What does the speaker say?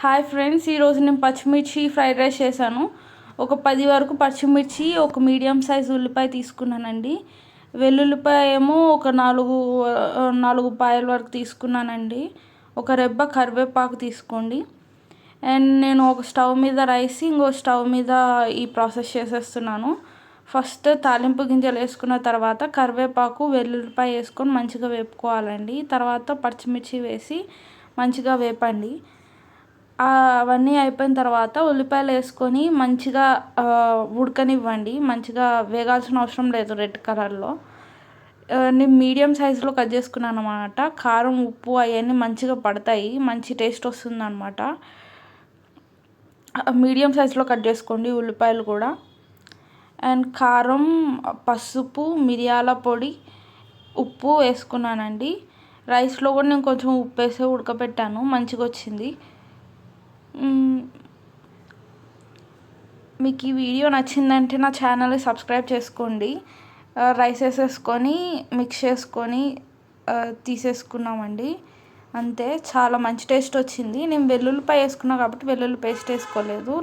Hi friends, ఈరోజు నేను పచ్చిమిర్చి ఫ్రైడ్ రైస్ చేశాను. ఒక 10 వరకు పచ్చిమిర్చి, ఒక మీడియం సైజ్ ఉల్లిపాయ తీసుకున్నానండి. వెల్లుల్లిపాయ ఏమో ఒక 4 పాయల వరకు తీసుకున్నానండి. ఒక రెబ్బ కరివేపాకు తీసుకోండి. అండ్ నేను ఒక స్టవ్ మీద రైస్, ఇంకో స్టవ్ మీద ఈ ప్రాసెస్ చేసేస్తున్నాను. ఫస్ట్ తాలింపు గింజలు వేసుకున్న తర్వాత కరివేపాకు, వెల్లుల్లిపాయ వేసుకొని మంచిగా వేపుకోవాలండి. తర్వాత పచ్చిమిర్చి వేసి మంచిగా వేపండి. అవన్నీ అయిపోయిన తర్వాత ఉల్లిపాయలు వేసుకొని మంచిగా ఉడకనివ్వండి. మంచిగా వేగాల్సిన అవసరం లేదు. రెడ్ కలర్లో నేను మీడియం సైజులో కట్ చేసుకున్నాను అన్నమాట. కారం, ఉప్పు అవన్నీ మంచిగా పడతాయి, మంచి టేస్ట్ వస్తుంది అన్నమాట. మీడియం సైజులో కట్ చేసుకోండి ఉల్లిపాయలు కూడా. అండ్ కారం, పసుపు, మిరియాల పొడి, ఉప్పు వేసుకున్నానండి. రైస్లో కూడా నేను కొంచెం ఉప్పు వేసి ఉడకబెట్టాను, మంచిగా వచ్చింది. మీకు ఈ వీడియో నచ్చిందంటే నా ఛానల్ని సబ్స్క్రైబ్ చేసుకోండి. రైస్ వేసేసుకొని మిక్స్ చేసుకొని తీసేసుకున్నామండి. అంతే, చాలా మంచి టేస్ట్ వచ్చింది. నేను వెల్లుల్లిపాయ వేసుకున్నా కాబట్టి వెల్లుల్లి పేస్ట్ వేసుకోలేదు.